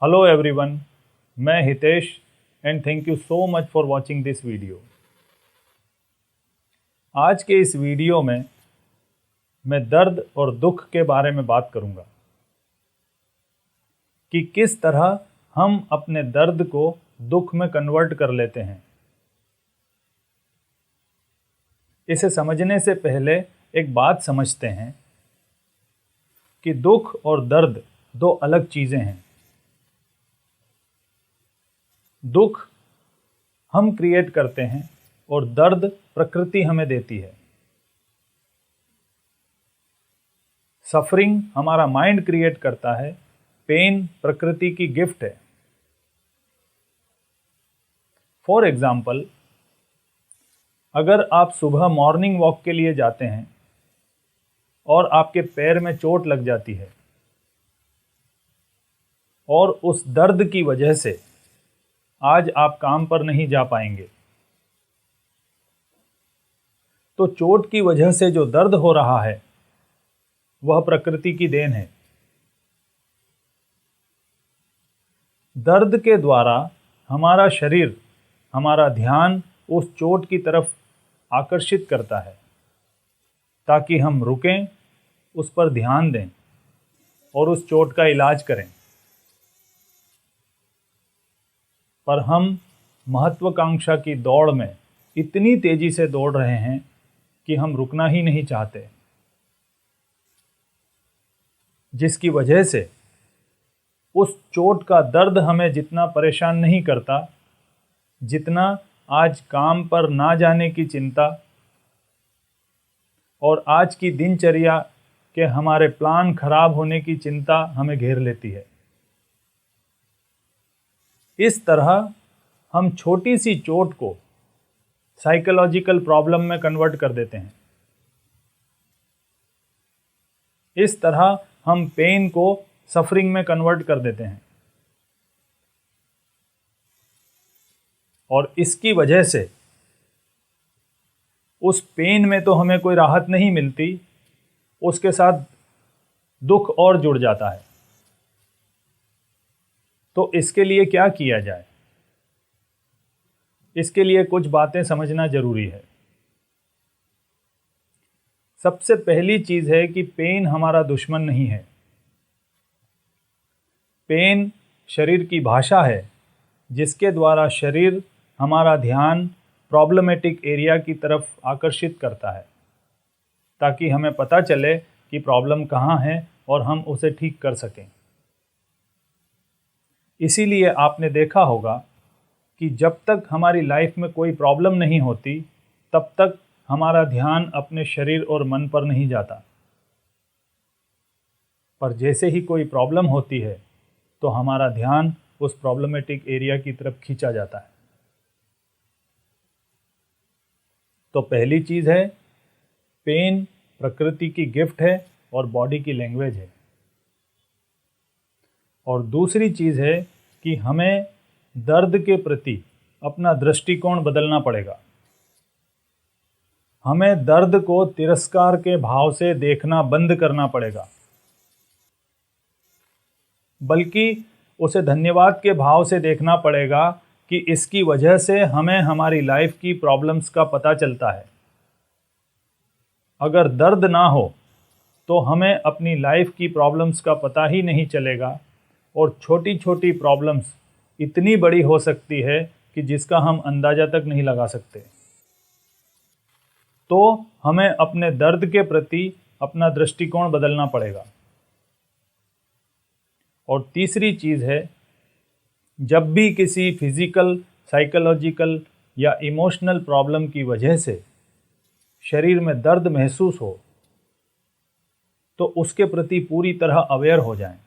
Hello everyone, मैं Hitesh and thank you so much for watching this video. आज के इस वीडियो में मैं दर्द और दुख के बारे में बात करूंगा कि किस तरह हम अपने दर्द को दुख में कन्वर्ट कर लेते हैं। इसे समझने से पहले एक बात समझते हैं कि दुख और दर्द दो अलग चीज़ें हैं। दुख हम क्रिएट करते हैं और दर्द प्रकृति हमें देती है। सफरिंग हमारा माइंड क्रिएट करता है, पेन प्रकृति की गिफ्ट है। फॉर एग्जाम्पल, अगर आप सुबह मॉर्निंग वॉक के लिए जाते हैं और आपके पैर में चोट लग जाती है और उस दर्द की वजह से आज आप काम पर नहीं जा पाएंगे, तो चोट की वजह से जो दर्द हो रहा है वह प्रकृति की देन है। दर्द के द्वारा हमारा शरीर, हमारा ध्यान उस चोट की तरफ आकर्षित करता है ताकि हम रुकें, उस पर ध्यान दें और उस चोट का इलाज करें। पर हम महत्वाकांक्षा की दौड़ में इतनी तेजी से दौड़ रहे हैं कि हम रुकना ही नहीं चाहते, जिसकी वजह से उस चोट का दर्द हमें जितना परेशान नहीं करता, जितना आज काम पर ना जाने की चिंता और आज की दिनचर्या के हमारे प्लान खराब होने की चिंता हमें घेर लेती है। इस तरह हम छोटी सी चोट को साइकोलॉजिकल प्रॉब्लम में कन्वर्ट कर देते हैं। इस तरह हम पेन को सफरिंग में कन्वर्ट कर देते हैं और इसकी वजह से उस पेन में तो हमें कोई राहत नहीं मिलती, उसके साथ दुख और जुड़ जाता है। तो इसके लिए क्या किया जाए? इसके लिए कुछ बातें समझना जरूरी है। सबसे पहली चीज है कि पेन हमारा दुश्मन नहीं है। पेन शरीर की भाषा है जिसके द्वारा शरीर हमारा ध्यान प्रॉब्लमेटिक एरिया की तरफ आकर्षित करता है ताकि हमें पता चले कि प्रॉब्लम कहाँ है और हम उसे ठीक कर सकें। इसीलिए आपने देखा होगा कि जब तक हमारी लाइफ में कोई प्रॉब्लम नहीं होती, तब तक हमारा ध्यान अपने शरीर और मन पर नहीं जाता। पर जैसे ही कोई प्रॉब्लम होती है तो हमारा ध्यान उस प्रॉब्लमेटिक एरिया की तरफ खींचा जाता है। तो पहली चीज़ है, पेन प्रकृति की गिफ्ट है और बॉडी की लैंग्वेज है। और दूसरी चीज़ है कि हमें दर्द के प्रति अपना दृष्टिकोण बदलना पड़ेगा। हमें दर्द को तिरस्कार के भाव से देखना बंद करना पड़ेगा, बल्कि उसे धन्यवाद के भाव से देखना पड़ेगा कि इसकी वजह से हमें हमारी लाइफ की प्रॉब्लम्स का पता चलता है। अगर दर्द ना हो तो हमें अपनी लाइफ की प्रॉब्लम्स का पता ही नहीं चलेगा और छोटी छोटी प्रॉब्लम्स इतनी बड़ी हो सकती है कि जिसका हम अंदाज़ा तक नहीं लगा सकते। तो हमें अपने दर्द के प्रति अपना दृष्टिकोण बदलना पड़ेगा। और तीसरी चीज़ है, जब भी किसी फिजिकल, साइकोलॉजिकल या इमोशनल प्रॉब्लम की वजह से शरीर में दर्द महसूस हो तो उसके प्रति पूरी तरह अवेयर हो जाएं।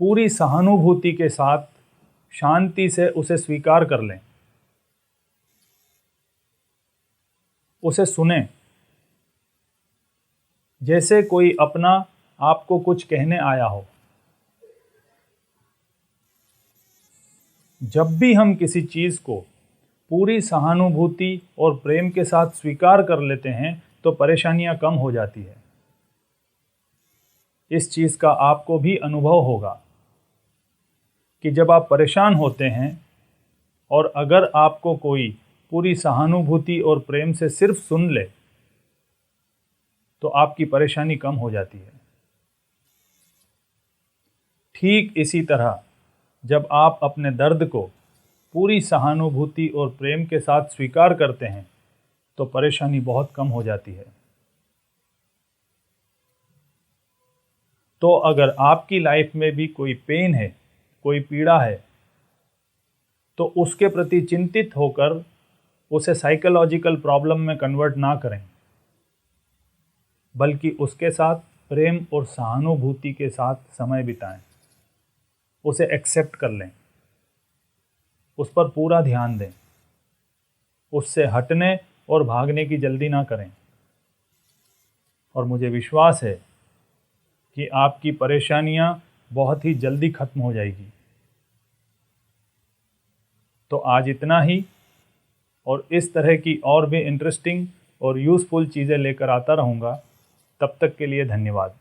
पूरी सहानुभूति के साथ शांति से उसे स्वीकार कर लें, उसे सुनें, जैसे कोई अपना आपको कुछ कहने आया हो। जब भी हम किसी चीज़ को पूरी सहानुभूति और प्रेम के साथ स्वीकार कर लेते हैं तो परेशानियां कम हो जाती है। इस चीज़ का आपको भी अनुभव होगा कि जब आप परेशान होते हैं और अगर आपको कोई पूरी सहानुभूति और प्रेम से सिर्फ सुन ले तो आपकी परेशानी कम हो जाती है। ठीक इसी तरह जब आप अपने दर्द को पूरी सहानुभूति और प्रेम के साथ स्वीकार करते हैं तो परेशानी बहुत कम हो जाती है। तो अगर आपकी लाइफ में भी कोई पेन है, कोई पीड़ा है, तो उसके प्रति चिंतित होकर उसे साइकोलॉजिकल प्रॉब्लम में कन्वर्ट ना करें, बल्कि उसके साथ प्रेम और सहानुभूति के साथ समय बिताएं, उसे एक्सेप्ट कर लें, उस पर पूरा ध्यान दें, उससे हटने और भागने की जल्दी ना करें। और मुझे विश्वास है कि आपकी परेशानियां बहुत ही जल्दी खत्म हो जाएगी। तो आज इतना ही, और इस तरह की और भी इंटरेस्टिंग और यूज़फुल चीज़ें लेकर आता रहूँगा। तब तक के लिए धन्यवाद।